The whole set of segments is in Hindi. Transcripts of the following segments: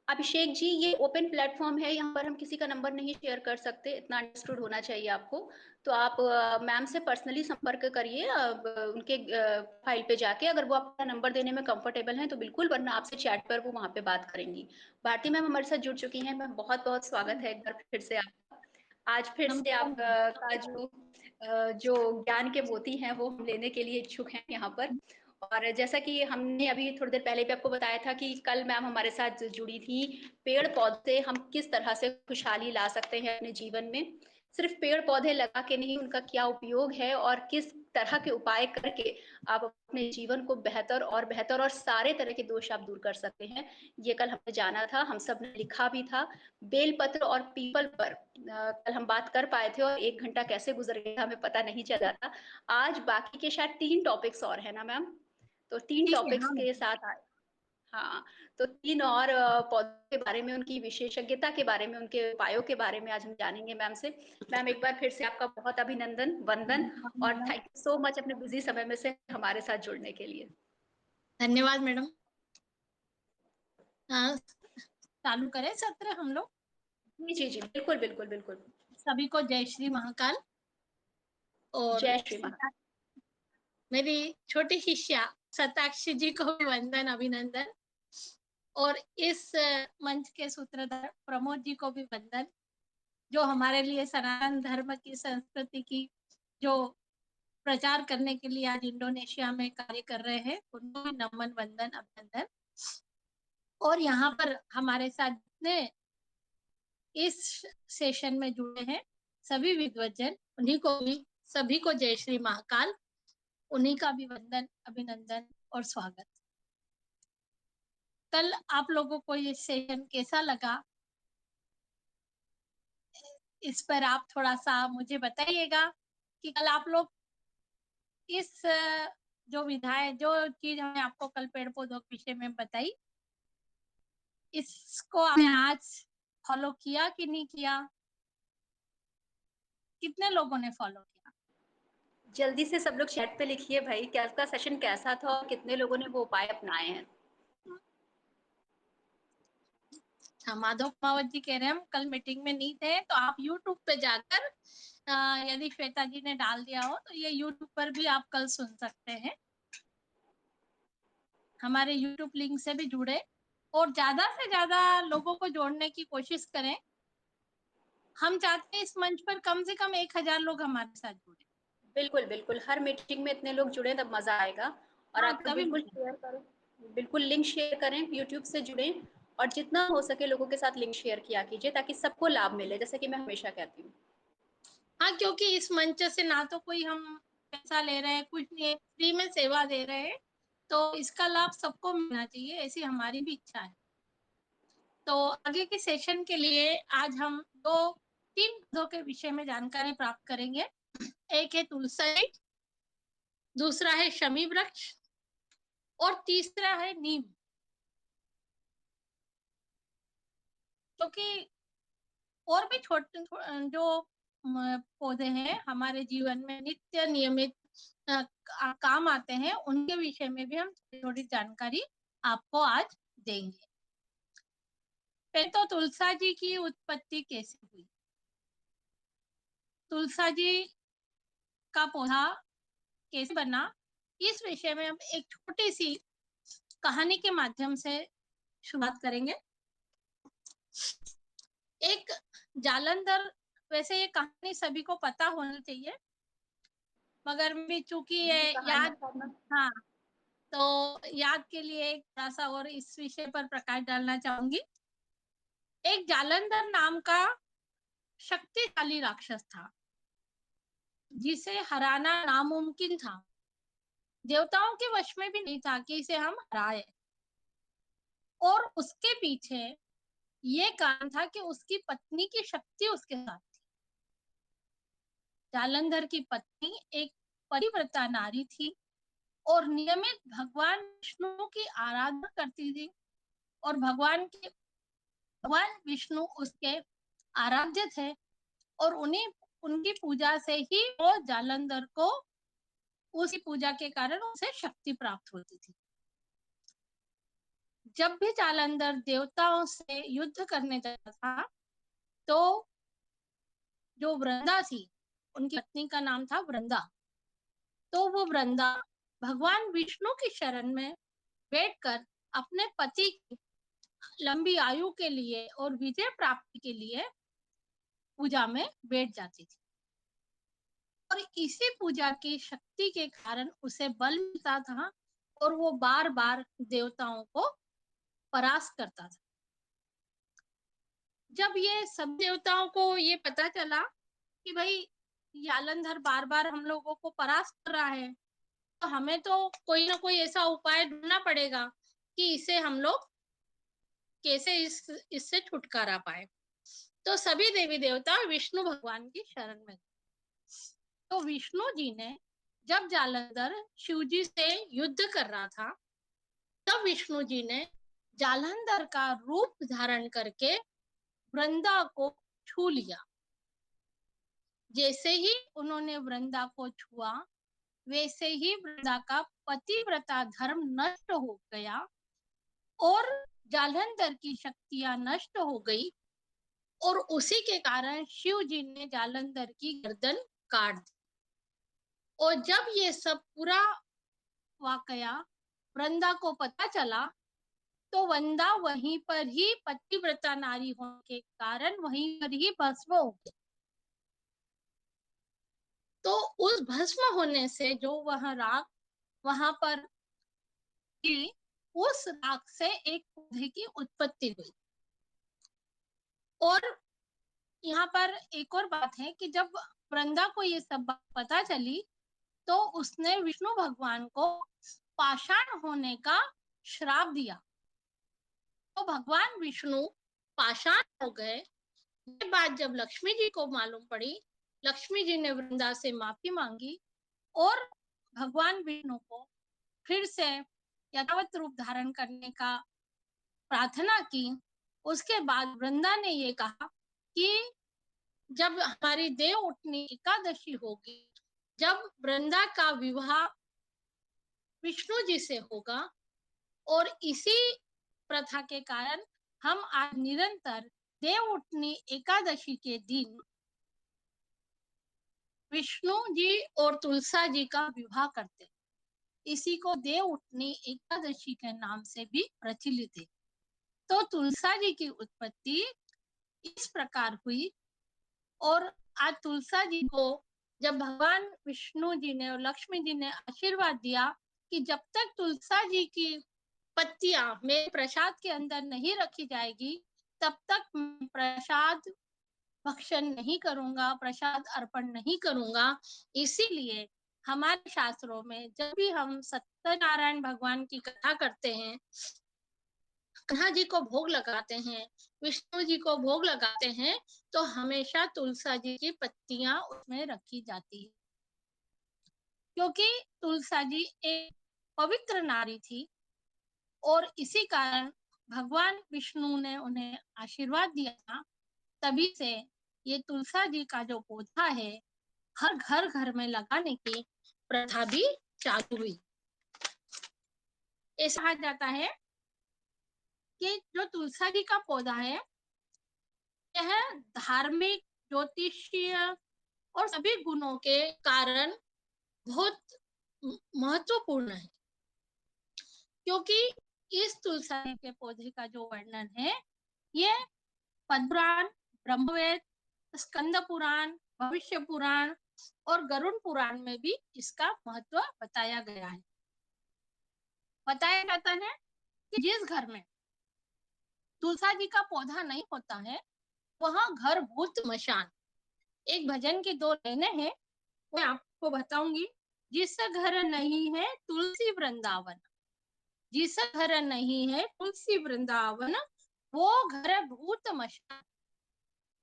अभिषेक जी, ये ओपन प्लेटफ़ॉर्म है, यहाँ पर हम किसी का नंबर नहीं शेयर कर सकते, इतना अंडरस्टूड होना चाहिए आपको। तो आप मैम से पर्सनली संपर्क करिए उनके फ़ाइल पे जाके, अगर वो अपना नंबर देने में कंफर्टेबल हैं, तो बिल्कुल, वरना आपसे चैट पर वो वहाँ पे बात करेंगी। भारती मैम हमारे साथ जुड़ चुकी हैं, मैम बहुत-बहुत स्वागत है एक बार फिर से आपका। आज फिर से आप नमस्कार। का जो ज्ञान के मोती हैं, वो हम लेने के लिए इच्छुक हैं यहाँ पर। और जैसा कि हमने अभी थोड़ी देर पहले भी आपको बताया था कि कल मैम हमारे साथ जुड़ी थी, पेड़-पौधे हम किस तरह से खुशहाली ला सकते हैं अपने जीवन में। सिर्फ़ पेड़-पौधे लगा के नहीं, उनका क्या उपयोग है और किस तरह के उपाय करके आप अपने जीवन को बेहतर और सारे तरह के दोष आप दूर कर सकते हैं। ये कल हमने जाना था, हम सब ने लिखा भी था। बेलपत्र और पीपल पर कल हम बात कर पाए थे और 1 घंटा कैसे गुज़र गया हमें पता नहीं चला था। आज बाकी के शायद 3 टॉपिक्स और हैं ना मैम? तो 3 ठीक है, टॉपिक्स हाँ। के साथ आए हाँ, तो 3 और पौधों के बारे में, उनकी विशेषज्ञता के बारे में, उनके उपायों के बारे में आज हम जानेंगे मैम से। मैम एक बार फिर से आपका बहुत अभिनंदन, वंदन और थैंक यू सो मच अपने बिज़ी समय में से हमारे साथ जुड़ने के लिए। धन्यवाद मैडम। चालू करें सत्र हम लोग। जी, जी, जी। बिल्कुल, बिल्कुल, बिल्कुल। सभी को जय श्री महाकाल। और जय श्री महा मेरी छोटी शिष्या सताक्षी जी को भी वंदन, अभिनंदन। और इस मंच के सूत्रधार प्रमोद जी को भी वंदन, जो हमारे लिए सनातन धर्म की संस्कृति की जो प्रचार करने के लिए आज इंडोनेशिया में कार्य कर रहे हैं, उनको भी नमन, वंदन, अभिनंदन। और यहाँ पर हमारे साथ जितने इस सेशन में जुड़े हैं, सभी विद्वजन, उन्हीं को भी, सभी को जय श्री महाकाल, उन्हीं का भी वंदन, अभिनंदन और स्वागत। कल आप लोगों को ये सेशन कैसा लगा, इस पर आप थोड़ा सा मुझे बताइएगा कि कल आप लोग इस जो चीज हमने आपको कल पेड़ पौधों के विषय में बताई, इसको आपने आज फॉलो किया कि नहीं किया? कितने लोगों ने फॉलो किया? जल्दी से सब लोग चैट पे लिखिए भाई, कल का सेशन कैसा था और कितने लोगों ने वो उपाय अपनाए हैं? हाँ, माधव कुमावत जी कह रहे हैं हम कल मीटिंग में नहीं थे, तो आप यूट्यूब पे जाकर यदि श्वेता जी ने डाल दिया हो तो ये यूट्यूब पर भी आप कल सुन सकते हैं। हमारे यूट्यूब लिंक से भी जुड़े और ज्यादा से ज्यादा लोगों को जोड़ने की कोशिश करें। हम चाहते हैं इस मंच पर कम से कम 1000 लोग हमारे साथ जुड़े। बिल्कुल, बिल्कुल। हर मीटिंग में इतने लोग जुड़े तब मज़ा आएगा और हाँ, आप लोग तभी बिल्कुल मजा। शेयर करें। बिल्कुल लिंक शेयर करें, यूट्यूब से जुड़ें और जितना हो सके लोगों के साथ लिंक शेयर किया कीजिए ताकि सबको लाभ मिले, जैसे कि मैं हमेशा कहती हूँ। हाँ, क्योंकि इस मंच से ना तो कोई हम पैसा ले रहे हैं, कुछ नहीं है, फ्री में सेवा दे रहे हैं, तो इसका लाभ सबको मिलना चाहिए, ऐसी हमारी भी इच्छा है। तो आगे के सेशन के लिए आज हम 3 पौधों के विषय में जानकारी प्राप्त करेंगे। एक है तुलसी, दूसरा है शमी वृक्ष और तीसरा है नीम। क्योंकि और भी छोटे जो पौधे हैं हमारे जीवन में नित्य नियमित काम आते हैं, उनके विषय में भी हम थोड़ी जानकारी आपको आज देंगे। पहले तो तुलसा जी की उत्पत्ति कैसे हुई? तुलसा जी का पौधा कैसे बना, इस विषय में हम एक छोटी सी कहानी के माध्यम से शुरुआत करेंगे। एक जालंधर, वैसे ये कहानी सभी को पता होनी चाहिए, मगर भी चूंकि ये जी, कहानी याद, साधना हाँ, तो याद के लिए एक थोड़ा सा और इस विषय पर प्रकाश डालना चाहूंगी। एक जालंधर नाम का शक्तिशाली राक्षस था, जिसे हराना नामुमकिन था। देवताओं के वश में भी नहीं था कि इसे हम हराए। और उसके पीछे ये कारण था कि उसकी पत्नी की शक्ति उसके साथ थी। जालंधर की पत्नी एक पतिव्रता नारी थी और नियमित भगवान विष्णु की आराधना करती थी। और भगवान विष्णु उसके आराध्य थे और उन्हीं उनकी पूजा से ही वो जालंधर को, उसी पूजा के कारण उसे शक्ति प्राप्त होती थी। जब भी जालंधर देवताओं से युद्ध करने जाता था, तो जो वृंदा थी, उनकी पत्नी का नाम था वृंदा, तो वो वृंदा भगवान विष्णु की शरण में बैठकर अपने पति की लंबी आयु के लिए और विजय प्राप्ति के लिए पूजा में बैठ जाती थी। और इसी पूजा की शक्ति के कारण उसे बल मिलता था और वो बार बार देवताओं को परास्त करता था। जब ये सब देवताओं को ये पता चला कि भाई जालंधर बार बार हम लोगों को परास्त कर रहा है, तो हमें तो कोई ना कोई ऐसा उपाय ढूंढना पड़ेगा कि इसे हम लोग कैसे इससे छुटकारा पाए। तो सभी देवी देवता विष्णु भगवान की शरण में। तो विष्णु जी ने जब जालंधर शिव जी से युद्ध कर रहा था, तब विष्णु जी ने जालंधर का रूप धारण करके वृंदा को छू लिया। जैसे ही उन्होंने वृंदा को छुआ, वैसे ही वृंदा का पतिव्रता धर्म नष्ट हो गया और जालंधर की शक्तियां नष्ट हो गई। और उसी के कारण शिव जी ने जालंधर की गर्दन काट दी। और जब ये सब पूरा वाकया वृंदा को पता चला, तो वृंदा वहीं पर ही पतिव्रता नारी होने के कारण वहीं पर ही भस्म हो गई। तो उस भस्म होने से जो वह राख वहां पर थी, उस राख से एक पौधे की उत्पत्ति हुई। और यहाँ पर एक और बात है कि जब वृंदा को ये सब बात पता चली, तो उसने विष्णु भगवान को पाषाण होने का श्राप दिया। तो भगवान विष्णु पाषाण हो गए। ये बात जब लक्ष्मी जी को मालूम पड़ी, लक्ष्मी जी ने वृंदा से माफी मांगी और भगवान विष्णु को फिर से यथावत रूप धारण करने का प्रार्थना की। उसके बाद वृंदा ने ये कहा कि जब हमारी देव उठनी एकादशी होगी, जब वृंदा का विवाह विष्णु जी से होगा, और इसी प्रथा के कारण हम आज निरंतर देव उठनी एकादशी के दिन विष्णु जी और तुलसा जी का विवाह करते हैं। इसी को देव उठनी एकादशी के नाम से भी प्रचलित है। तो तुलसा जी की उत्पत्ति इस प्रकार हुई। और आज तुलसा जी को जब भगवान विष्णु जी ने और लक्ष्मी जी ने आशीर्वाद दिया कि जब तक तुलसा जी की पत्तियां मेरे प्रसाद के अंदर नहीं रखी जाएगी, तब तक प्रसाद भक्षण नहीं करूंगा, प्रसाद अर्पण नहीं करूंगा। इसीलिए हमारे शास्त्रों में जब भी हम सत्यनारायण भगवान की कथा करते हैं, कन्हा जी को भोग लगाते हैं, विष्णु जी को भोग लगाते हैं, तो हमेशा तुलसा जी की पत्तियां उसमें रखी जाती है, क्योंकि तुलसा जी एक पवित्र नारी थी। और इसी कारण भगवान विष्णु ने उन्हें आशीर्वाद दिया था। तभी से ये तुलसा जी का जो पौधा है, हर घर घर में लगाने की प्रथा भी चालू हुई। ऐसा कहा जाता है कि जो तुलसा जी का पौधा है, यह धार्मिक, ज्योतिषीय और सभी गुणों के कारण बहुत महत्वपूर्ण है। क्योंकि इस तुलसा के पौधे का जो वर्णन है, ये पद्मपुराण, ब्रह्मवेद, स्कंद पुराण, भविष्य पुराण और गरुड़ पुराण में भी इसका महत्व बताया गया है। बताया जाता है कि जिस घर में तुलसा जी का पौधा नहीं होता है, वहां घर भूत मशान। एक भजन की दो लाइनें हैं, मैं आपको बताऊंगी। जिस घर नहीं है तुलसी वृंदावन, जिस घर नहीं है तुलसी वृंदावन, वो घर भूत मशान।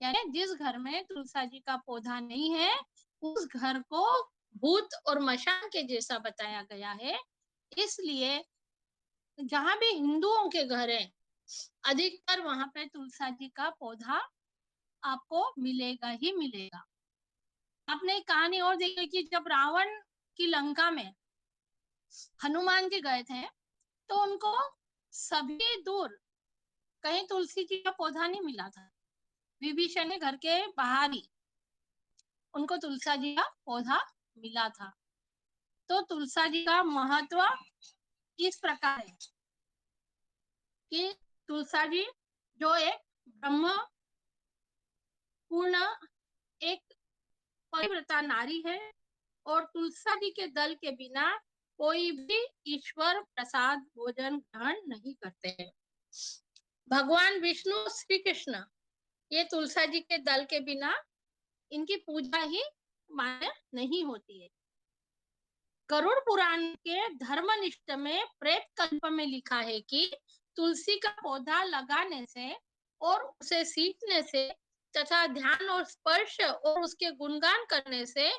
यानी जिस घर में तुलसा जी का पौधा नहीं है, उस घर को भूत और मशान के जैसा बताया गया है। इसलिए जहां भी हिंदुओं के घर है, अधिकतर वहां पे तुलसा जी का पौधा आपको मिलेगा ही मिलेगा। आपने एक कहानी और देखी कि जब रावण की लंका में हनुमान जी गए थे, तो उनको सभी दूर, कहीं तुलसी जी का पौधा नहीं मिला था। विभीषण ने घर के बाहर ही उनको तुलसा जी का पौधा मिला था। तो तुलसा जी का महत्व इस प्रकार है कि तुलसा जी जो एक ब्रह्म पूर्ण एक पतिव्रता नारी है, और तुलसा जी के दल के बिना कोई भी ईश्वर प्रसाद भोजन ग्रहण नहीं करते हैं। भगवान विष्णु श्री कृष्ण ये तुलसा जी के दल के बिना इनकी पूजा ही मान्य नहीं होती है। गरुड़ पुराण के धर्मनिष्ठ में प्रेत कल्प में लिखा है कि तुलसी का पौधा लगाने से और उसे सींचने से तथा ध्यान और स्पर्श और उसके गुणगान करने से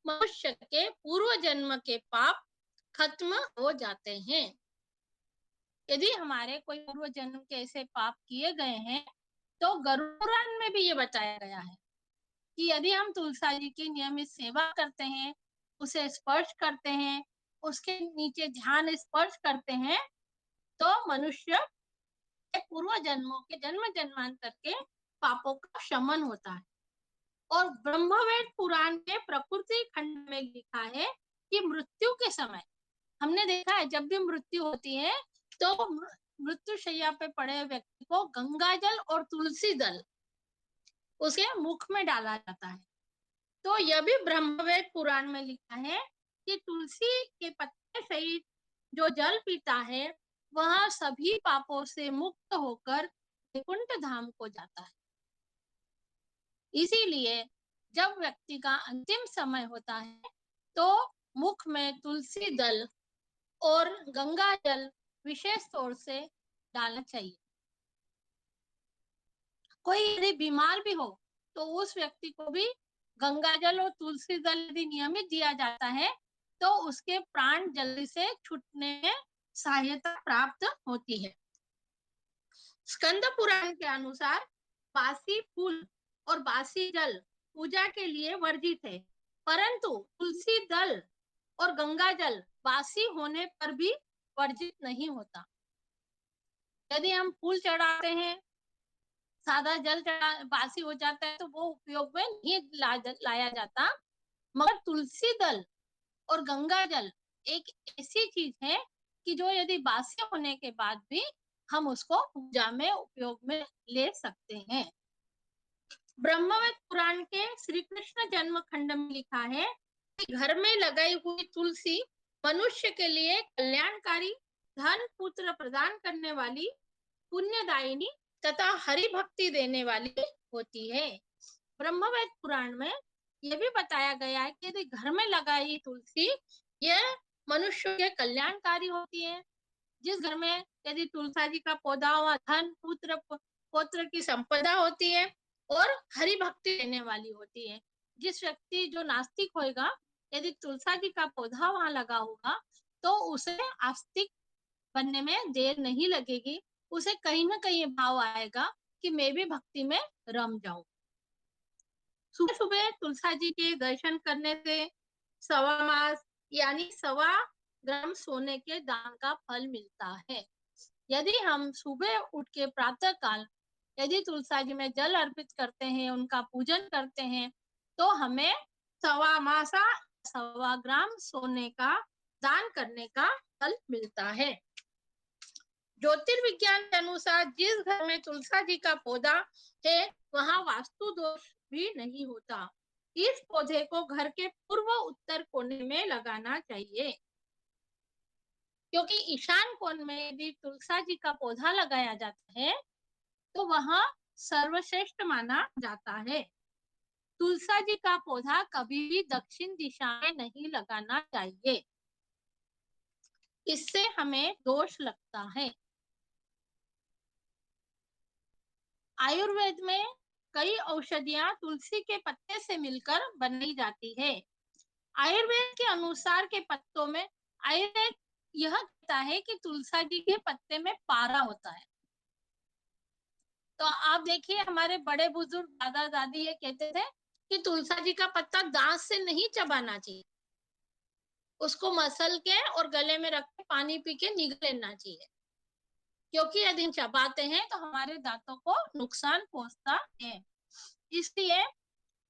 मनुष्य के पूर्व जन्म के पाप खत्म हो जाते हैं। यदि हमारे कोई पूर्व जन्म के ऐसे पाप किए गए हैं तो गरुड़ पुराण में भी ये बताया गया है कि यदि हम तुलसा जी की नियमित सेवा करते हैं, उसे स्पर्श करते हैं, उसके नीचे ध्यान स्पर्श करते हैं, तो मनुष्य के पूर्व जन्मों के जन्म जन्मांतर के पापों का शमन होता है। और ब्रह्मवेद पुराण के प्रकृति खंड में लिखा है कि मृत्यु के समय हमने देखा है जब भी मृत्यु होती है तो मृत्यु शैया पे पड़े व्यक्ति को गंगाजल और तुलसी दल उसके मुख में डाला जाता है। तो यह भी ब्रह्मवेद पुराण में लिखा है कि तुलसी के पत्ते सहित जो जल पीता है वह सभी पापों से मुक्त होकर वैकुंठ धाम को जाता है। इसीलिए जब व्यक्ति का अंतिम समय होता है तो मुख में तुलसी दल और गंगा जल विशेष तौर से डालना चाहिए। कोई यदि बीमार भी हो तो उस व्यक्ति को भी गंगा जल और तुलसी जल यदि नियमित दिया जाता है तो उसके प्राण जल्दी से छूटने में सहायता प्राप्त होती है। स्कंद पुराण के अनुसार बासी फूल और बासी जल पूजा के लिए वर्जित है, परंतु तुलसी दल और गंगा जल बासी होने पर भी वर्जित नहीं होता। यदि हम फूल चढ़ाते हैं, सादा जल चढ़ा बासी हो जाता है तो वो उपयोग में नहीं लाया जाता, मगर तुलसी दल और गंगा जल एक ऐसी चीज है कि जो यदि बासी होने के बाद भी हम उसको पूजा में उपयोग में ले सकते हैं। ब्रह्मवेद पुराण के श्री कृष्ण जन्म खंड में लिखा है कि घर में लगाई हुई तुलसी मनुष्य के लिए कल्याणकारी, धन पुत्र प्रदान करने वाली, पुण्यदायिनी तथा हरि भक्ति देने वाली होती है। ब्रह्मवेद पुराण में यह भी बताया गया है कि यदि घर में लगाई तुलसी यह मनुष्य के कल्याणकारी होती है। जिस घर में यदि तुलसा जी का पौधा हुआ धन पुत्र पौत्र की संपदा होती है और हरि भक्ति देने वाली होती है। जिस व्यक्ति जो नास्तिक होगा यदि तुलसा जी का पौधा वहां लगा होगा तो उसे आस्तिक बनने में देर नहीं लगेगी, उसे कहीं ना कहीं भाव आएगा कि मैं भी भक्ति में रम जाऊं। सुबह सुबह तुलसा जी के दर्शन करने से सवा मास यानी 1.25 ग्राम सोने के दान का फल मिलता है। यदि हम सुबह उठ के प्रातः काल यदि तुलसा जी में जल अर्पित करते हैं, उनका पूजन करते हैं, तो हमें 1.25 ग्राम सोने का दान करने का फल मिलता है। ज्योतिर्विज्ञान के अनुसार जिस घर में तुलसा जी का पौधा है वहां वास्तु दोष भी नहीं होता। इस पौधे को घर के पूर्व उत्तर कोने में लगाना चाहिए, क्योंकि ईशान कोण में यदि तुलसा जी का पौधा लगाया जाता है तो वह सर्वश्रेष्ठ माना जाता है। तुलसा जी का पौधा कभी भी दक्षिण दिशा में नहीं लगाना चाहिए, इससे हमें दोष लगता है। आयुर्वेद में कई औषधियां तुलसी के पत्ते से मिलकर बनाई जाती है। आयुर्वेद के अनुसार के पत्तों में आयुर्वेद यह कहता है कि तुलसा जी के पत्ते में पारा होता है। तो आप देखिए हमारे बड़े बुजुर्ग दादा दादी ये कहते थे कि तुलसा जी का पत्ता दांत से नहीं चबाना चाहिए, उसको मसल के और गले में रख के पानी पी के निगल लेना चाहिए। क्योंकि यदि हम चबाते हैं तो हमारे दांतों को नुकसान पहुंचता है। इसलिए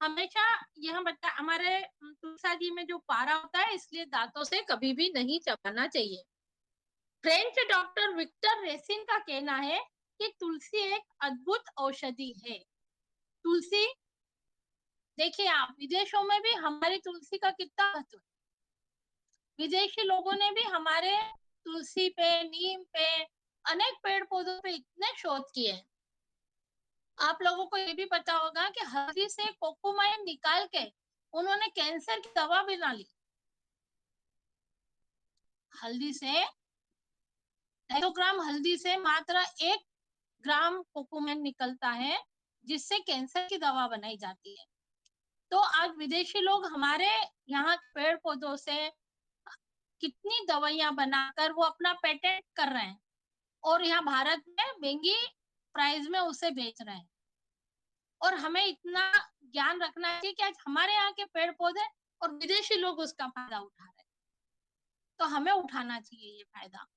हमेशा यह बता हमारे तुलसा जी में जो पारा होता है, इसलिए दांतों से कभी भी नहीं चबाना चाहिए। फ्रेंच डॉक्टर विक्टर रेसिन का कहना है कि तुलसी एक अद्भुत औषधि है। तुलसी, देखिए आप विदेशों में भी हमारी तुलसी का कितना महत्व है। विदेशी लोगों ने भी हमारे तुलसी पे, नीम पे, अनेक पेड़ पौधों पे इतने शोध किए हैं। आप लोगों को ये भी पता होगा कि हल्दी से कोकोमाइन निकाल के उन्होंने कैंसर की दवा बना ली। हल्दी से 100 ग्राम हल्दी से मात्र 1 ग्राम कोकोमाइन निकलता है, जिससे कैंसर की दवा बनाई जाती है। तो आज विदेशी लोग हमारे यहाँ पेड़ पौधों से कितनी दवाइयां बनाकर वो अपना पेटेंट कर रहे हैं और यहाँ भारत में महंगी प्राइस में उसे बेच रहे हैं। और हमें इतना ज्ञान रखना चाहिए कि आज हमारे यहाँ के पेड़ पौधे और विदेशी लोग उसका फायदा उठा रहे हैं, तो हमें उठाना चाहिए ये फायदा।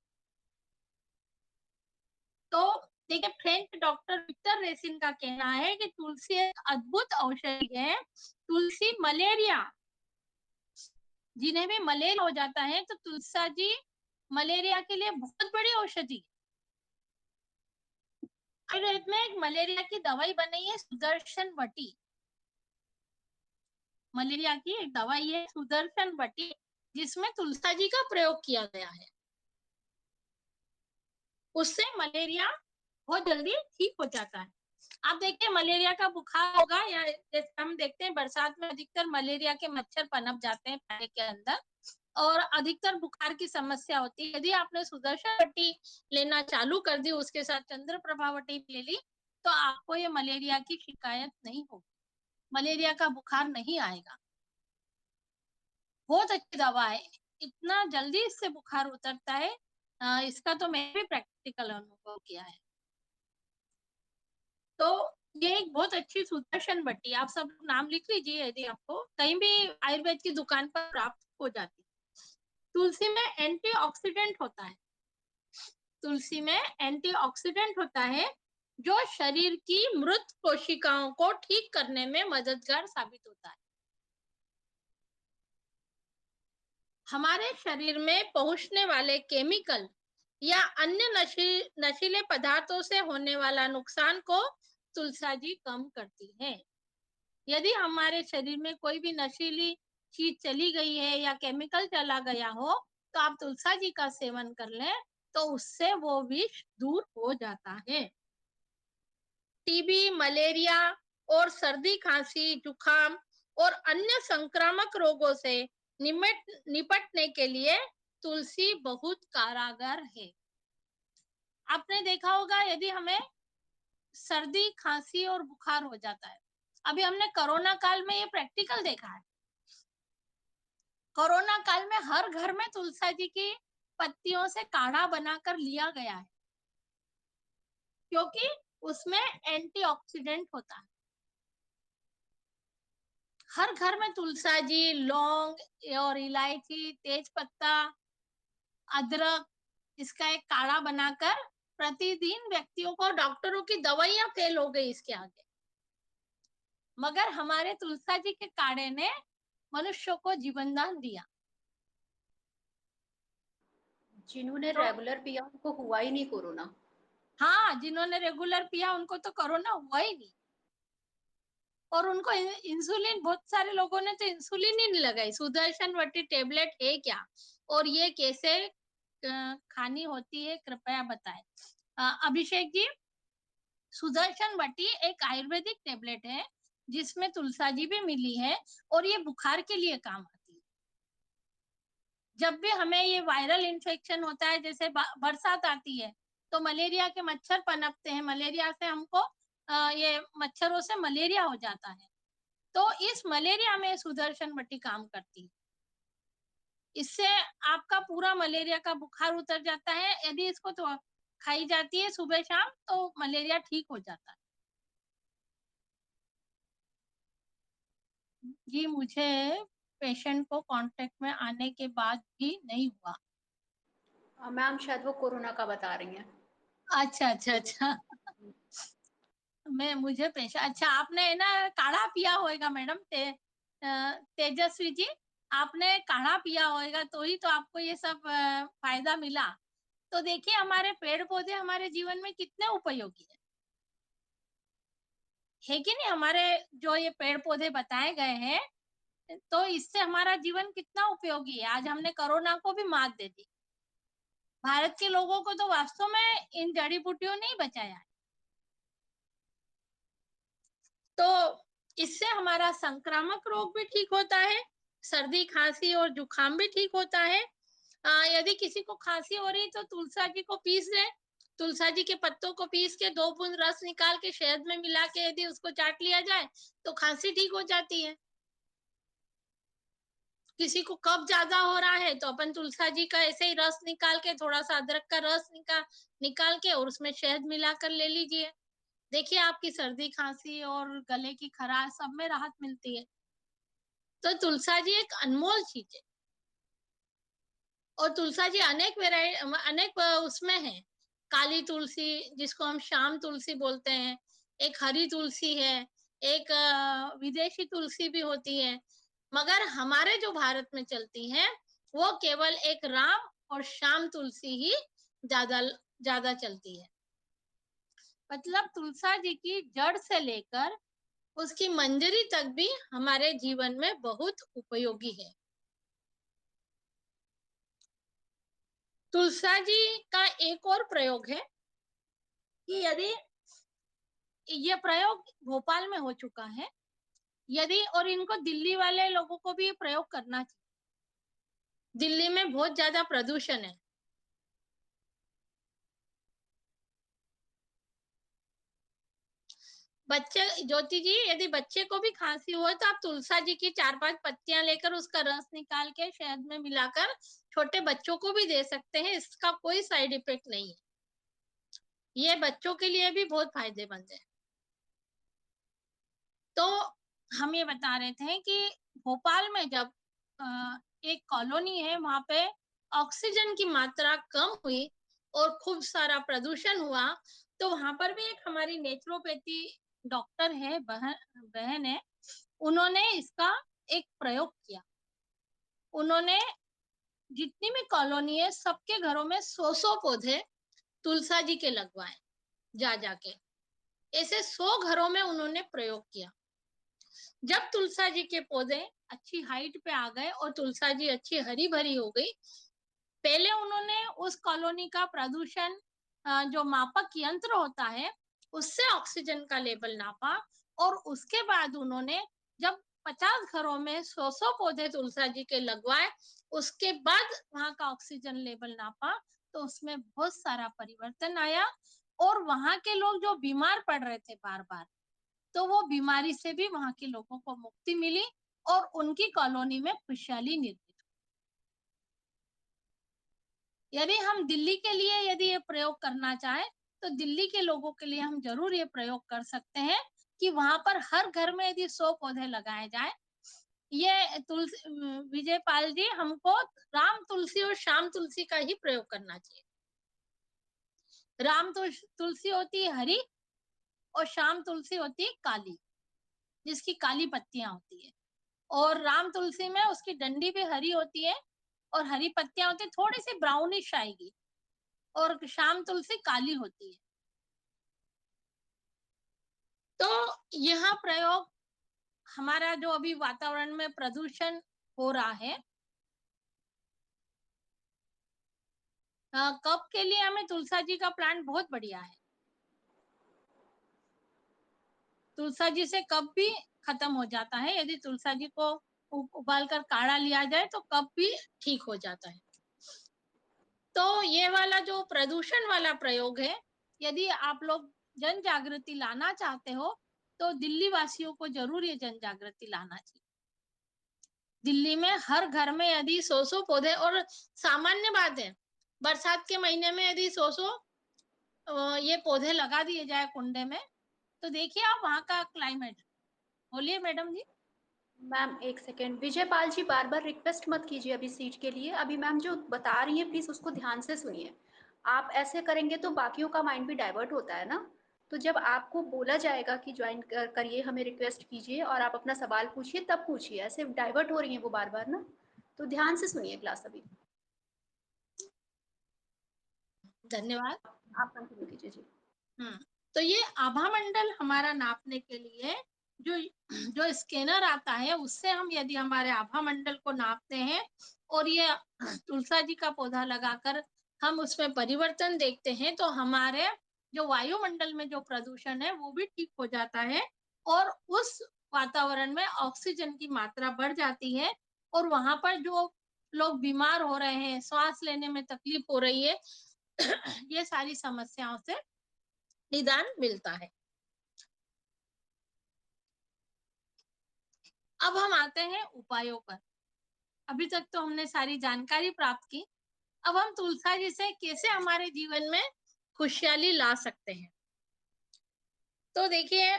तो देखिए, फ्रेंच डॉक्टर विक्टर रेसिन का कहना है कि तुलसी एक अद्भुत औषधि है। तुलसी मलेरिया, जिन्हें भी मलेरिया हो जाता है तो तुलसा जी मलेरिया के लिए बहुत बड़ी औषधि। आयुर्वेद में एक मलेरिया की दवाई बनी है, सुदर्शन वटी। मलेरिया की एक दवाई है सुदर्शन वटी, जिसमें तुलसा जी का प्रयोग किया गया है। उससे मलेरिया बहुत जल्दी ठीक हो जाता है। आप देखिए, मलेरिया का बुखार होगा या जैसे हम देखते हैं बरसात में अधिकतर मलेरिया के मच्छर पनप जाते हैं पैर के अंदर और अधिकतर बुखार की समस्या होती है। यदि आपने सुदर्शन वटी लेना चालू कर दी, उसके साथ चंद्र प्रभा वटी ले ली, तो आपको ये मलेरिया की शिकायत नहीं होगी, मलेरिया का बुखार नहीं आएगा। बहुत अच्छी दवा है, इतना जल्दी इससे बुखार उतरता है। इसका तो मैं भी प्रैक्टिकल अनुभव किया है। तो ये एक बहुत अच्छी सुदर्शन वटी, आप सब नाम लिख लीजिए, यदि आपको कहीं भी आयुर्वेद की दुकान पर प्राप्त हो जाती है। तुलसी में एंटीऑक्सीडेंट होता है। तुलसी में एंटीऑक्सीडेंट होता है, जो शरीर की मृत कोशिकाओं को ठीक करने में मददगार साबित होता है। हमारे शरीर में पहुंचने वाले केमिकल या अन्य नशीले पदार्थों से होने वाला नुकसान को तुलसा जी कम करती है। यदि हमारे शरीर में कोई भी नशीली चीज चली गई है या केमिकल चला गया हो, तो आप तुलसा जी का सेवन कर लें, तो उससे वो विष दूर हो जाता है। टीबी, मलेरिया और सर्दी, खांसी, जुकाम और अन्य संक्रामक रोगों से निपटने के लिए तुलसी बहुत कारगर है। आपने देखा होगा, यदि हमें सर्दी, खांसी और बुखार हो जाता है, अभी हमने कोरोना काल में ये प्रैक्टिकल देखा है। कोरोना काल में हर घर में तुलसा जी की पत्तियों से काढ़ा बनाकर लिया गया है, क्योंकि उसमें एंटीऑक्सीडेंट होता है। हर घर में तुलसा जी, लौंग और इलायची, तेज पत्ता, अदरक, इसका एक काढ़ा बनाकर प्रतिदिन व्यक्तियों को, डॉक्टरों की दवाइयां फेल हो गई इसके आगे, मगर हमारे तुलसा जी के काढ़े ने मनुष्यों को जीवन दान दिया। जिन्होंने तो रेगुलर पिया उनको हुआ ही नहीं कोरोना। हाँ, जिन्होंने रेगुलर पिया उनको तो कोरोना हुआ ही नहीं। और उनको इंसुलिन, बहुत सारे लोगों ने तो इंसुलिन ही नहीं लगाई। सुदर्शन वटी टेबलेट है क्या और ये कैसे खानी होती है, कृपया बताएं। अभिषेक जी, सुदर्शन वटी एक आयुर्वेदिक टेबलेट है जिसमें तुलसा जी भी मिली है और ये बुखार के लिए काम आती है। जब भी हमें ये वायरल इन्फेक्शन होता है, जैसे बरसात आती है तो मलेरिया के मच्छर पनपते हैं, मलेरिया से हमको ये मच्छरों से मलेरिया हो जाता है, तो इस मलेरिया में सुदर्शन वटी काम करती है। इससे आपका पूरा मलेरिया का बुखार उतर जाता है। यदि इसको तो खाई जाती है सुबह शाम, तो मलेरिया ठीक हो जाता है। जी, मुझे पेशेंट को कांटेक्ट में आने के बाद भी नहीं हुआ। मैम शायद वो कोरोना का बता रही हैं। अच्छा, अच्छा, अच्छा। मुझे पेशा अच्छा आपने ना काढ़ा पिया होएगा मैडम तेजस्वी जी, आपने काढ़ा पिया होएगा तो ही तो आपको ये सब फ़ायदा मिला। तो देखिए हमारे पेड़-पौधे हमारे जीवन में कितने उपयोगी है कि नहीं? हमारे जो ये पेड़-पौधे बताए गए हैं, तो इससे हमारा जीवन कितना उपयोगी है। आज हमने कोरोना को भी मात दे दी। भारत के लोगों को तो वास्तव में इन जड़ी-बूटियों ने ही बचाया है। तो इससे हमारा संक्रामक रोग भी ठीक होता है, सर्दी, खाँसी और जुकाम भी ठीक होता है। यदि किसी को खाँसी हो रही तो तुलसा जी को पीस लें, तुलसा जी के पत्तों को पीस के 2 बूंद रस निकाल के शहद में मिला के यदि उसको चाट लिया जाए, तो खाँसी ठीक हो जाती है। किसी को कफ ज़्यादा हो रहा है तो अपन तुलसा जी का ऐसे ही रस निकाल के थोड़ा-सा अदरक का रस निकाल के और उसमें शहद मिलाकर ले लीजिए। देखिए आपकी सर्दी, खाँसी और गले की खराश सब में राहत मिलती है। तो तुलसा जी एक अनमोल चीज़ है और तुलसा जी अनेक उसमें है। काली तुलसी जिसको हम श्याम तुलसी बोलते हैं, एक हरी तुलसी है, एक विदेशी तुलसी भी होती है। मगर हमारे जो भारत में चलती हैं, वो केवल एक राम और श्याम तुलसी ही ज़्यादा ज़्यादा चलती है। मतलब तुलसा जी की जड़ से लेकर उसकी मंजरी तक भी हमारे जीवन में बहुत उपयोगी है। तुलसा जी का एक और प्रयोग है कि यदि ये प्रयोग भोपाल में हो चुका है, यदि और इनको दिल्ली वाले लोगों को भी ये प्रयोग करना चाहिए। दिल्ली में बहुत ज़्यादा प्रदूषण है। बच्चे ज्योति जी यदि बच्चे को भी खांसी हो तो आप तुलसा जी की 4-5 पत्तियां लेकर उसका रस निकाल के शहद में मिलाकर छोटे बच्चों को भी दे सकते हैं। इसका कोई साइड इफेक्ट नहीं है। ये बच्चों के लिए भी बहुत फायदेमंद है। तो हम ये बता रहे थे कि भोपाल में जब एक कॉलोनी है वहां पे ऑक्सीजन की मात्रा कम हुई और खूब सारा प्रदूषण हुआ, तो वहां पर भी एक हमारी नेचुरोपैथी डॉक्टर है, बहन है, उन्होंने इसका एक प्रयोग किया। उन्होंने जितनी भी कॉलोनी है सबके घरों में 100-100 पौधे तुलसा जी के लगवाए जा जाके। ऐसे 100 घरों में उन्होंने प्रयोग किया। जब तुलसा जी के पौधे अच्छी हाइट पे आ गए और तुलसा जी अच्छी हरी भरी हो गई, पहले उन्होंने उस कॉलोनी का प्रदूषण जो मापक यंत्र होता है उससे ऑक्सीजन का लेवल नापा और उसके बाद उन्होंने जब 50 घरों में 100-100 पौधे तुलसा जी के लगवाए, उसके बाद वहां का ऑक्सीजन लेवल नापा तो उसमें बहुत सारा परिवर्तन आया और वहां के लोग जो बीमार पड़ रहे थे बार बार, तो वो बीमारी से भी वहां के लोगों को मुक्ति मिली और उनकी कॉलोनी में खुशहाली निर्मित। यदि हम दिल्ली के लिए यदि ये प्रयोग करना चाहें तो दिल्ली के लोगों के लिए हम जरूर ये प्रयोग कर सकते हैं कि वहां पर हर घर में यदि 100 पौधे लगाए जाए। ये तुलसी विजय पाल जी, हमको राम तुलसी और श्याम तुलसी का ही प्रयोग करना चाहिए। तुलसी होती है हरी और श्याम तुलसी होती है काली, जिसकी काली पत्तियां होती है। और राम तुलसी में उसकी डंडी भी हरी होती है और हरी पत्तियां होती है, थोड़ी सी ब्राउनिश आएगी, और श्याम तुलसी काली होती है। तो यह प्रयोग हमारा जो अभी वातावरण में प्रदूषण हो रहा है, कफ के लिए हमें तुलसा जी का प्लांट बहुत बढ़िया है। तुलसा जी से कफ भी खत्म हो जाता है। यदि तुलसा जी को उबाल कर काढ़ा लिया जाए तो कफ भी ठीक हो जाता है। तो ये वाला जो प्रदूषण वाला प्रयोग है, यदि आप लोग जन जागृति लाना चाहते हो तो दिल्ली वासियों को जरूर ये जन जागृति लाना चाहिए। दिल्ली में हर घर में यदि 100-100 पौधे, और सामान्य बात है बरसात के महीने में यदि 100-100 ये पौधे लगा दिए जाए कुंडे में, तो देखिए आप वहाँ का क्लाइमेट। बोलिए मैडम जी। मैम एक सेकेंड, विजय पाल जी बार बार रिक्वेस्ट मत कीजिए अभी सीट के लिए। अभी मैम जो बता रही हैं प्लीज उसको ध्यान से सुनिए। आप ऐसे करेंगे तो बाकियों का माइंड भी डाइवर्ट होता है ना। तो जब आपको बोला जाएगा कि ज्वाइन करिए, हमें रिक्वेस्ट कीजिए और आप अपना सवाल पूछिए, तब पूछिए। ऐसे डाइवर्ट हो रही हैं वो बार-बार ना, तो ध्यान से सुनिए क्लास अभी। धन्यवाद। आप कंटिन्यू कीजिए जी। तो ये आभा मंडल हमारा नापने के लिए जो जो स्कैनर आता है, उससे हम यदि हमारे आभा मंडल को नापते हैं और ये तुलसा जी का पौधा लगाकर हम उसमें परिवर्तन देखते हैं, तो हमारे जो वायुमंडल में जो प्रदूषण है वो भी ठीक हो जाता है और उस वातावरण में ऑक्सीजन की मात्रा बढ़ जाती है और वहां पर जो लोग बीमार हो रहे हैं, श्वास लेने में तकलीफ हो रही है, ये सारी समस्याओं से निदान मिलता है। अब हम आते हैं उपायों पर। अभी तक तो हमने सारी जानकारी प्राप्त की। अब हम तुलसा जी से कैसे हमारे जीवन में खुशहाली ला सकते हैं। तो देखिए,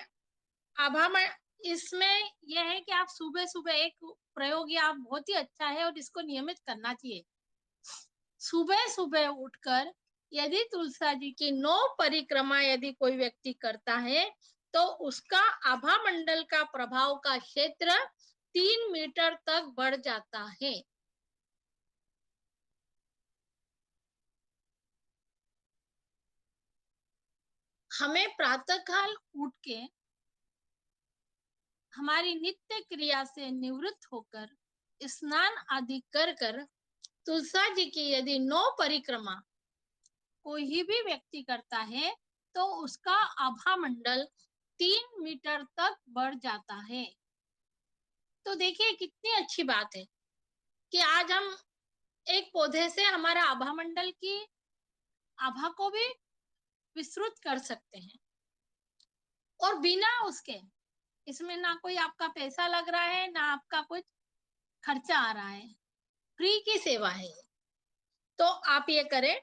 इसमें यह है कि आप सुबह सुबह एक प्रयोग, ये आप बहुत ही अच्छा है और इसको नियमित करना चाहिए। सुबह सुबह उठकर यदि तुलसा जी की 9 परिक्रमा यदि कोई व्यक्ति करता है, तो उसका आभा मंडल का प्रभाव का क्षेत्र 3 मीटर तक बढ़ जाता है। हमें प्रातःकाल उठ के हमारी नित्य क्रिया से निवृत्त होकर स्नान आदि कर कर तुलसा जी की यदि 9 परिक्रमा कोई भी व्यक्ति करता है, तो उसका आभा मंडल 3 मीटर तक बढ़ जाता है। तो देखिए कितनी अच्छी बात है कि आज हम एक पौधे से हमारा आभा मंडल की आभा को भी विस्तृत कर सकते हैं और बिना उसके, इसमें ना कोई आपका पैसा लग रहा है, ना आपका कुछ खर्चा आ रहा है, फ्री की सेवा है। तो आप ये करें,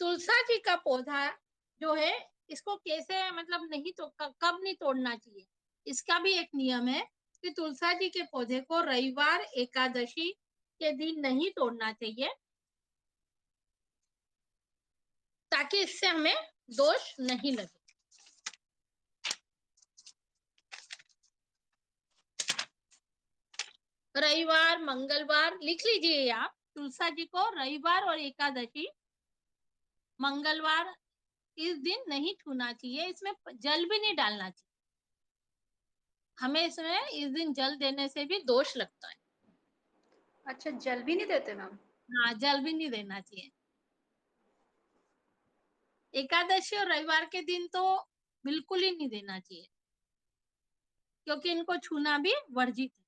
तुलसा जी का पौधा जो है, इसको कैसे मतलब नहीं तो कब नहीं तोड़ना चाहिए, इसका भी एक नियम है कि तुलसा जी के पौधे को रविवार एकादशी के दिन नहीं तोड़ना चाहिए, ताकि इससे हमें दोष नहीं लगे। रविवार, मंगलवार लिख लीजिए आप, तुलसा जी को रविवार और एकादशी, मंगलवार, इस दिन नहीं छूना चाहिए। इसमें जल भी नहीं डालना चाहिए, हमें इसमें इस दिन जल देने से भी दोष लगता है। अच्छा, जल भी नहीं देते मैम? हाँ, जल भी नहीं देना चाहिए। एकादशी और रविवार के दिन तो बिल्कुल ही नहीं देना चाहिए, क्योंकि इनको छूना भी वर्जित है।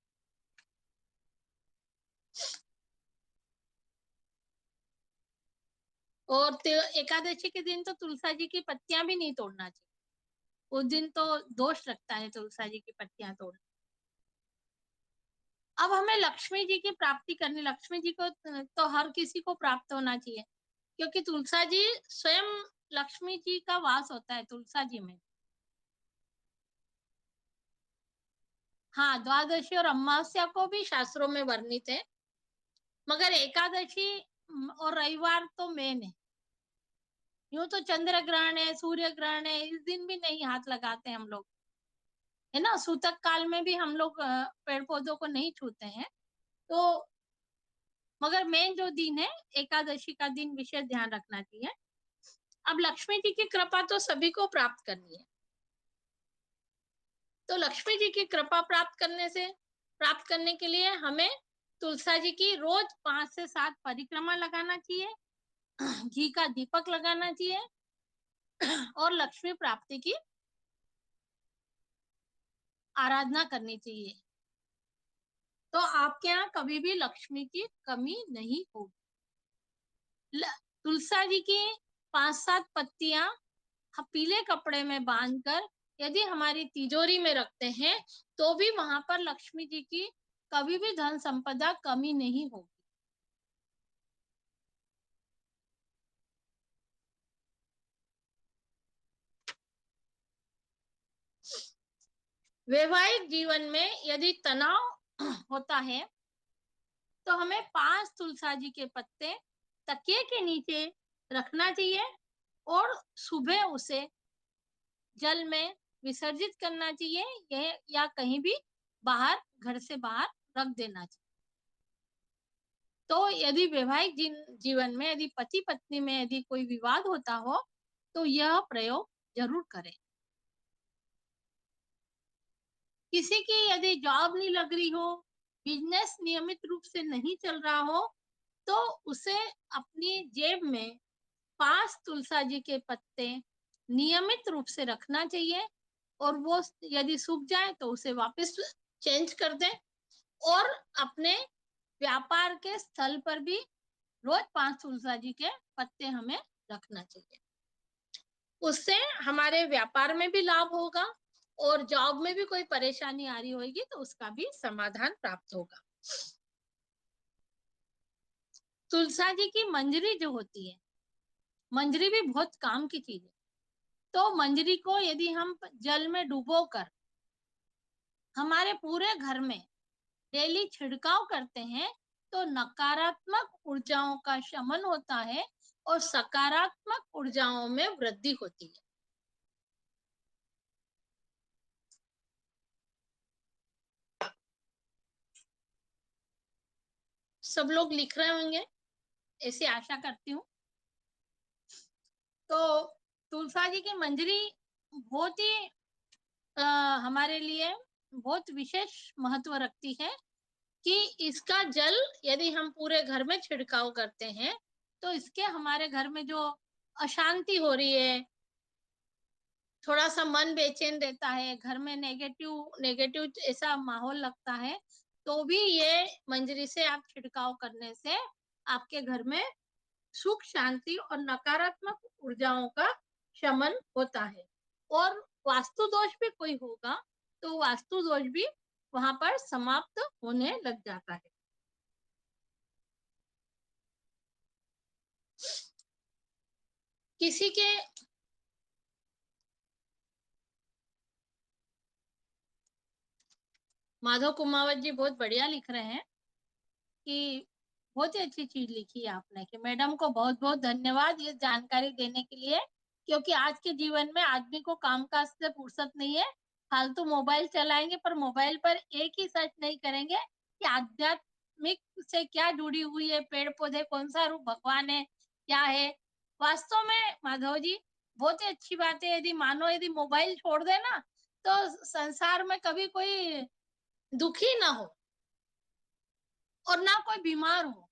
और एकादशी के दिन तो तुलसा जी की पत्तियां भी नहीं तोड़ना चाहिए, उस दिन तो दोष लगता है तुलसा जी की पत्तियां तोड़ना। अब हमें लक्ष्मी जी की प्राप्ति करनी, लक्ष्मी जी को तो हर किसी को प्राप्त होना चाहिए, क्योंकि तुलसा जी स्वयं लक्ष्मी जी का वास होता है तुलसा जी में। हाँ, द्वादशी और अमावस्या को भी शास्त्रों में वर्णित है, मगर एकादशी और रविवार तो मेन है। यूं तो चंद्र ग्रहण है, सूर्य ग्रहण है, इस दिन भी नहीं हाथ लगाते हम लोग, है ना। सूतक काल में भी हम लोग पेड़ पौधों को नहीं छूते हैं। तो मगर मेन जो दिन है, एकादशी का दिन विशेष ध्यान रखना चाहिए। अब लक्ष्मी जी की कृपा तो सभी को प्राप्त करनी है, तो लक्ष्मी जी की कृपा प्राप्त करने के लिए हमें तुलसा जी की रोज 5 से 7 परिक्रमा लगाना चाहिए, घी का दीपक लगाना चाहिए और लक्ष्मी प्राप्ति की आराधना करनी चाहिए। तो आपके यहाँ कभी भी लक्ष्मी की कमी नहीं होगी। तुलसा जी की 5-7 पत्तियां हम पीले कपड़े में बांधकर यदि हमारी तिजोरी में रखते हैं, तो भी वहां पर लक्ष्मी जी की कभी भी धन संपदा कमी नहीं होगी। वैवाहिक जीवन में यदि तनाव होता है, तो हमें 5 तुलसा जी के पत्ते तकिए के नीचे रखना चाहिए और सुबह उसे जल में विसर्जित करना चाहिए, यह या कहीं भी बाहर, घर से बाहर रख देना चाहिए। तो यदि वैवाहिक जीवन में यदि पति पत्नी में यदि कोई विवाद होता हो तो यह प्रयोग जरूर करें। किसी की यदि जॉब नहीं लग रही हो, बिजनेस नियमित रूप से नहीं चल रहा हो, तो उसे अपनी जेब में 5 तुलसा जी के पत्ते नियमित रूप से रखना चाहिए और वो यदि सूख जाए तो उसे वापस चेंज कर दें। और अपने व्यापार के स्थल पर भी रोज 5 तुलसा जी के पत्ते हमें रखना चाहिए। उससे हमारे व्यापार में भी लाभ होगा और जॉब में भी कोई परेशानी आ रही होगी तो उसका भी समाधान प्राप्त होगा। तुलसा जी की मंजरी जो होती है, मंजरी भी बहुत काम की चीज है। तो मंजरी को यदि हम जल में डुबोकर हमारे पूरे घर में डेली छिड़काव करते हैं तो नकारात्मक ऊर्जाओं का शमन होता है और सकारात्मक ऊर्जाओं में वृद्धि होती है। सब लोग लिख रहे होंगे, ऐसी आशा करती हूँ। तो तुलसा जी की मंजरी बहुत ही हमारे लिए बहुत विशेष महत्व रखती है कि इसका जल यदि हम पूरे घर में छिड़काव करते हैं तो इसके हमारे घर में जो अशांति हो रही है, थोड़ा सा मन बेचैन रहता है, घर में नेगेटिव नेगेटिव ऐसा माहौल लगता है, तो भी ये मंजरी से आप छिड़काव करने से आपके घर में सुख शांति और नकारात्मक ऊर्जाओं का शमन होता है। और वास्तु दोष भी कोई होगा तो वास्तु दोष भी वहां पर समाप्त होने लग जाता है। किसी के माधव कुमावत जी बहुत बढ़िया लिख रहे हैं कि बहुत ही अच्छी चीज लिखी है आपने कि मैडम को बहुत बहुत धन्यवाद ये जानकारी देने के लिए, क्योंकि आज के जीवन में आदमी को कामकाज से फुर्सत नहीं है, फालतू मोबाइल चलाएंगे पर मोबाइल पर एक ही सर्च नहीं करेंगे कि आध्यात्मिक से क्या जुड़ी हुई है, पेड़ पौधे कौन सा रूप भगवान है, क्या है। वास्तव में माधव जी बहुत ही अच्छी बात है, यदि मानो यदि मोबाइल छोड़ दे ना तो संसार में कभी कोई दुखी ना हो और ना कोई बीमार हो।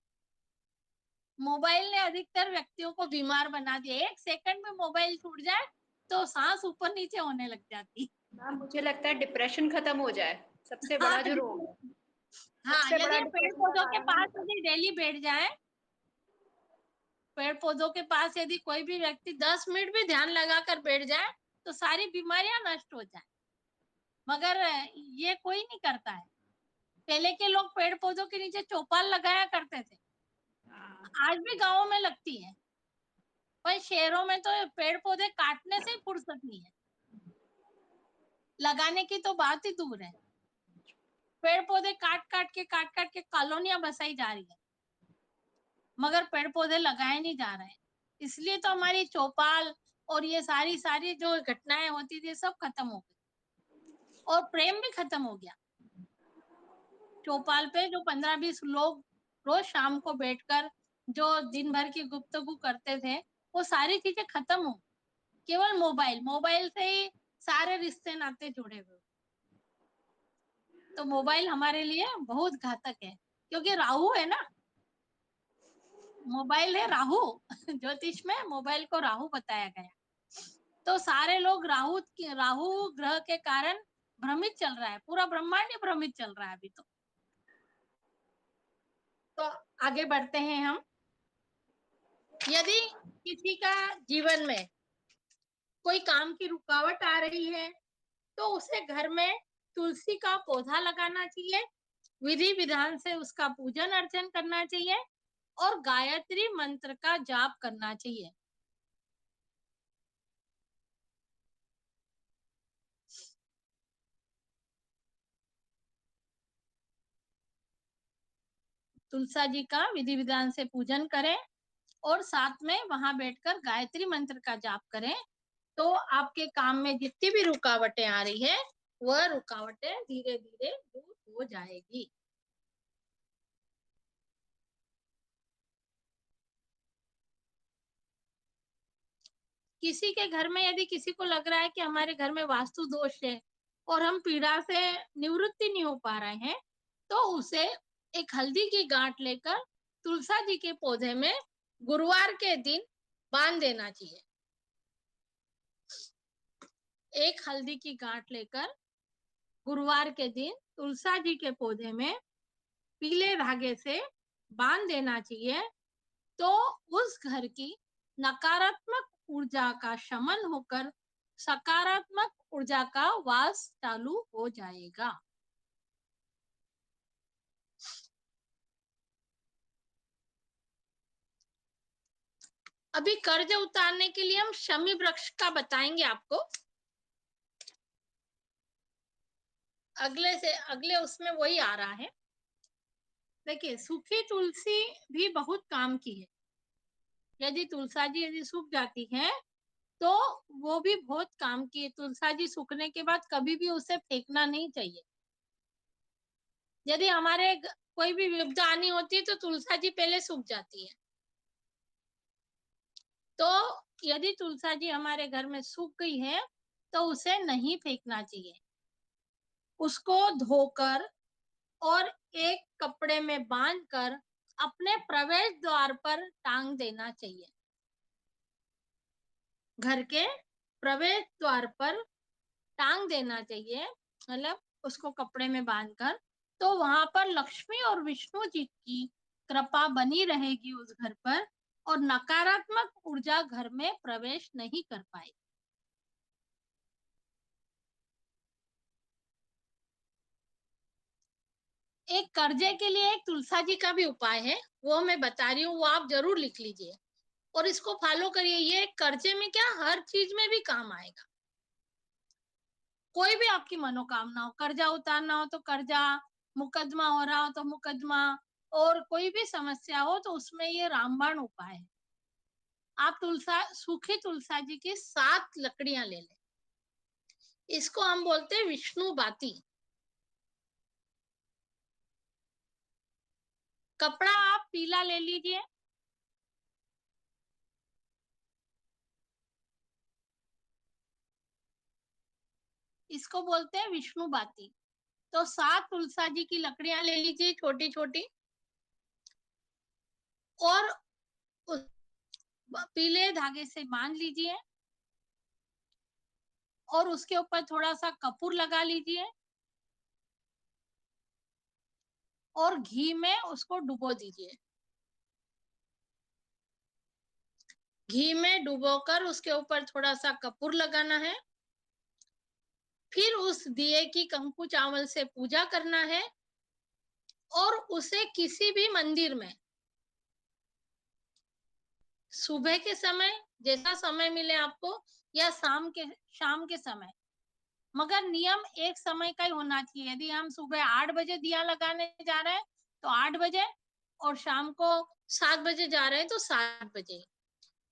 मोबाइल ने अधिकतर व्यक्तियों को बीमार बना दिया, एक सेकंड में मोबाइल छूट जाए तो सांस ऊपर नीचे होने लग जाती। हाँ, मुझे लगता है डिप्रेशन खत्म हो जाए, सबसे हाँ बड़ा जो रोग है, हाँ, सबसे बड़ा यदि पेड़ डिप्रेशन का पौधों के कारण ही पास है। यदि डेली बैठ जाए, पेड़ पौधों के पास यदि कोई भी व्यक्ति 10 मिनट भी ध्यान लगाकर बैठ जाए तो सारी बीमारियां नष्ट हो जाए, मगर ये कोई नहीं करता है। पहले के लोग पेड़ पौधों के नीचे चौपाल लगाया करते थे, हाँ, आज भी गाँवों में लगती है, पर शहरों में तो पेड़ पौधे काटने से ही फुर्सत नहीं है, लगाने की तो बात ही दूर है। पेड़ पौधे काट काट के कॉलोनियां बसाई जा रही है, मगर पेड़ पौधे लगाए नहीं जा रहे हैं। इसलिए तो हमारी चौपाल और ये सारी सारी जो घटनाएं होती थी सब खत्म हो गई और प्रेम भी खत्म हो गया। चौपाल पे जो 15-20 लोग रोज शाम को बैठकर जो दिन भर की गुफ्तगू करते थे वो सारी चीजें खत्म हो, केवल मोबाइल मोबाइल से ही सारे रिश्ते नाते जुड़े हुए। तो मोबाइल हमारे लिए बहुत घातक है, क्योंकि राहु है ना, मोबाइल है राहु ज्योतिष में मोबाइल को राहु बताया गया। तो सारे लोग राहु ग्रह के कारण भ्रमित चल रहा है, पूरा ब्रह्मांड ही भ्रमित चल रहा है अभी तो आगे बढ़ते हैं हम। यदि किसी का जीवन में कोई काम की रुकावट आ रही है तो उसे घर में तुलसी का पौधा लगाना चाहिए, विधि विधान से उसका पूजन अर्चन करना चाहिए और गायत्री मंत्र का जाप करना चाहिए। तुलसा जी का विधि विधान से पूजन करें, और साथ में वहां बैठकर गायत्री मंत्र का जाप करें, तो आपके काम में जितनी भी रुकावटें आ रही है वह रुकावटें धीरे धीरे दूर हो जाएगी। किसी के घर में यदि किसी को लग रहा है कि हमारे घर में वास्तु दोष है और हम पीड़ा से निवृत्ति नहीं हो पा रहे हैं, तो उसे एक हल्दी की गांठ लेकर तुलसा जी के पौधे में गुरुवार के दिन बांध देना चाहिए। एक हल्दी की गांठ लेकर गुरुवार के दिन तुलसा जी के पौधे में पीले धागे से बांध देना चाहिए, तो उस घर की नकारात्मक ऊर्जा का शमन होकर सकारात्मक ऊर्जा का वास चालू हो जाएगा। अभी कर्ज उतारने के लिए हम शमी वृक्ष का बताएंगे आपको। अगले उसमें वही आ रहा है। देखिए, सूखी तुलसी भी बहुत काम की है। यदि तुलसा जी यदि सूख जाती है तो वो भी बहुत काम की है। तुलसा जी सूखने के बाद कभी भी उसे फेंकना नहीं चाहिए। यदि हमारे कोई भी विपदा आनी होती है तो तुलसा जी पहले सूख जाती है। तो यदि तुलसा जी हमारे घर में सूख गई है तो उसे नहीं फेंकना चाहिए। उसको धोकर और एक कपड़े में बांधकर अपने प्रवेश द्वार पर टांग देना चाहिए। घर के प्रवेश द्वार पर टांग देना चाहिए, मतलब उसको कपड़े में बांधकर। तो वहां पर लक्ष्मी और विष्णु जी की कृपा बनी रहेगी उस घर पर, और नकारात्मक ऊर्जा घर में प्रवेश नहीं कर पाएगी। एक कर्जे के लिए एक तुलसा जी का भी उपाय है, वो मैं बता रही हूँ, वो आप जरूर लिख लीजिए और इसको फॉलो करिए। ये कर्जे में क्या, हर चीज में भी काम आएगा। कोई भी आपकी मनोकामना हो, कर्जा उतारना हो तो कर्जा, मुकदमा हो रहा हो तो मुकदमा, और कोई भी समस्या हो तो उसमें ये रामबाण उपाय है। आप सूखी तुलसा जी की 7 लकड़ियां ले लें। इसको हम बोलते हैं विष्णु बाती। कपड़ा आप पीला ले लीजिए। इसको बोलते हैं विष्णु बाती। तो 7 तुलसा जी की लकड़ियां ले लीजिए, छोटी छोटी, और उस पीले धागे से बांध लीजिए और उसके ऊपर थोड़ा सा कपूर लगा लीजिए और घी में उसको डुबो दीजिए। घी में डुबोकर उसके ऊपर थोड़ा सा कपूर लगाना है। फिर उस दिए की कंकु चावल से पूजा करना है और उसे किसी भी मंदिर में सुबह के समय, जैसा समय मिले आपको, या शाम के समय, मगर नियम एक समय का ही होना चाहिए। यदि हम सुबह 8 बजे दिया लगाने जा रहे हैं तो 8 बजे, और शाम को 7 बजे जा रहे हैं तो 7 बजे।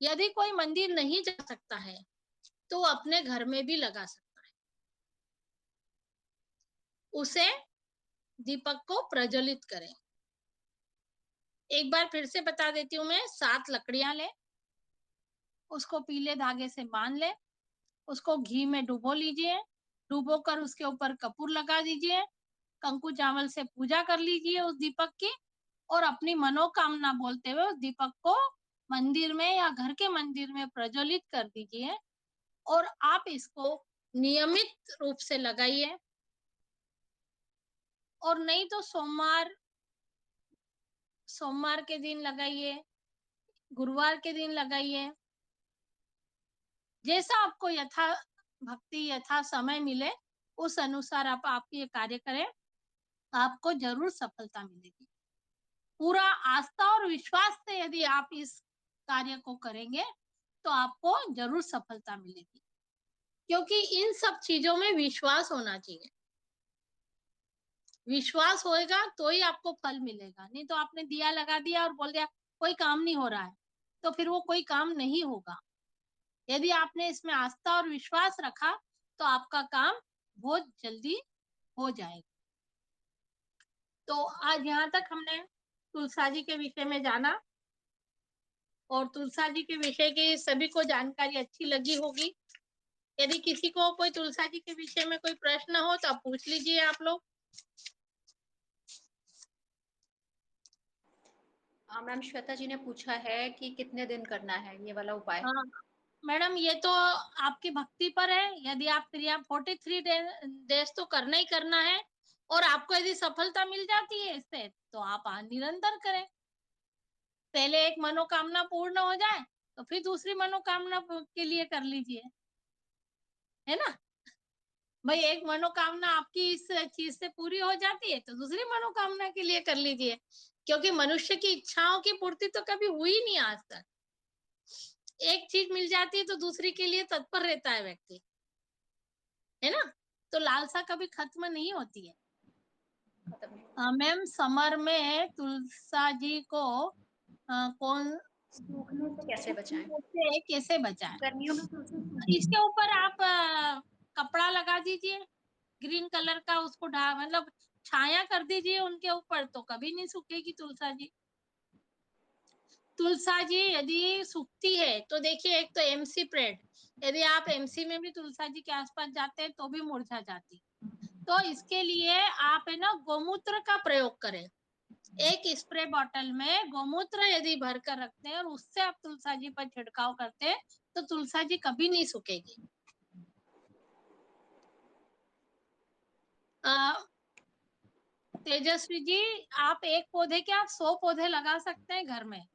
यदि कोई मंदिर नहीं जा सकता है तो अपने घर में भी लगा सकता है। उसे दीपक को प्रज्वलित करें। एक बार फिर से बता देती हूँ मैं। 7 लकड़ियां ले, उसको पीले धागे से बांध ले, उसको घी में डुबो लीजिए, डुबो कर उसके ऊपर कपूर लगा दीजिए, कंकु चावल से पूजा कर लीजिए उस दीपक की, और अपनी मनोकामना बोलते हुए उस दीपक को मंदिर में या घर के मंदिर में प्रज्वलित कर दीजिए। और आप इसको नियमित रूप से लगाइए, और नहीं तो सोमवार के दिन लगाइए, गुरुवार के दिन लगाइए, जैसा आपको यथा भक्ति यथा समय मिले उस अनुसार आप ये कार्य करें, आपको जरूर सफलता मिलेगी। पूरा आस्था और विश्वास से यदि आप इस कार्य को करेंगे तो आपको जरूर सफलता मिलेगी, क्योंकि इन सब चीजों में विश्वास होना चाहिए। विश्वास होएगा तो ही आपको फल मिलेगा, नहीं तो आपने दिया लगा दिया और बोल दिया कोई काम नहीं हो रहा है, तो फिर वो कोई काम नहीं होगा। यदि आपने इसमें आस्था और विश्वास रखा तो आपका काम बहुत जल्दी हो जाएगा। तो आज यहाँ तक हमने तुलसा जी के विषय में जाना, और तुलसा जी के विषय की सभी को जानकारी अच्छी लगी होगी। यदि किसी को कोई तुलसा जी के विषय में कोई प्रश्न हो तो आप पूछ लीजिए आप लोग। मैम श्वेता जी ने पूछा है कि कितने दिन करना है ये वाला उपाय। हाँ मैडम, ये तो आपकी भक्ति पर है। यदि आप 43 डेज तो करना ही करना है, और आपको यदि सफलता मिल जाती है इससे तो आप निरंतर करें। पहले एक मनोकामना पूर्ण हो जाए तो फिर दूसरी मनोकामना के लिए कर लीजिए, है ना। भाई एक मनोकामना आपकी इस चीज से पूरी हो जाती है तो दूसरी मनोकामना के लिए कर लीजिए, क्योंकि मनुष्य की इच्छाओं की पूर्ति तो कभी हुई नहीं आज तक। एक चीज मिल जाती है तो दूसरी के लिए तत्पर रहता है व्यक्ति, है ना। तो लालसा कभी खत्म नहीं होती है। मैम समर में तुलसा जी को कौन सूखने से कैसे बचाएं? से कैसे बचाएं? गर्मियों में तुलसी सूखती इसके ऊपर आप कपड़ा लगा दीजिए ग्रीन कलर का, उसको मतलब छाया कर दीजिए उनके ऊपर, तो कभी नहीं सूखेगी तुलसा जी। तुलसा जी यदि सूखती है तो देखिए, एक तो एमसी प्रेड, यदि आप एमसी में भी तुलसा जी के आसपास जाते हैं तो भी मुरझा जाती। तो इसके लिए आप है ना गौमूत्र का प्रयोग करें। एक स्प्रे बॉटल में गौमूत्र यदि भर कर रखते हैं और उससे आप तुलसा जी पर छिड़काव करते हैं तो तुलसा जी कभी नहीं सूखेगी। तेजस्वी जी, आप एक पौधे के आप 100 पौधे लगा सकते हैं घर में।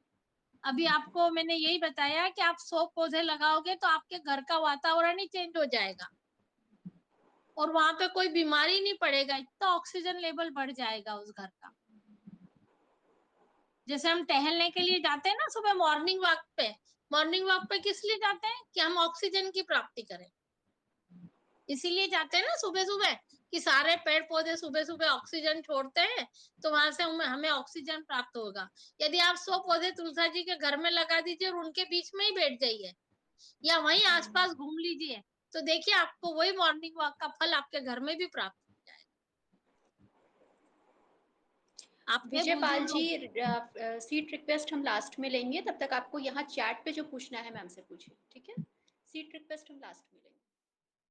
अभी आपको मैंने यही बताया कि आप 100 पौधे लगाओगे तो आपके घर का वातावरण ही चेंज हो जाएगा, और वहां पे कोई बीमारी नहीं पड़ेगा, इतना ऑक्सीजन लेवल बढ़ जाएगा उस घर का। जैसे हम टहलने के लिए जाते हैं ना सुबह मॉर्निंग वॉक पे किस लिए जाते हैं? कि हम ऑक्सीजन की प्राप्ति करें, इसीलिए जाते हैं ना सुबह सुबह, कि सारे पेड़ पौधे सुबह सुबह ऑक्सीजन छोड़ते हैं तो वहां से हमें ऑक्सीजन प्राप्त होगा। यदि आप 100 पौधे तुलसा जी के घर में लगा दीजिए और उनके बीच में ही बैठ जाइए या वहीं आसपास घूम लीजिए, तो देखिए आपको वही मॉर्निंग वॉक का फल आपके घर में भी प्राप्त हो जाएगा। आपके विजयपाल बुजुर्ग जी, सीट रिक्वेस्ट हम लास्ट में लेंगे, तब तक आपको यहाँ चैट पे जो पूछना है मैम से पूछिए, ठीक है। सीट रिक्वेस्ट हम लास्ट में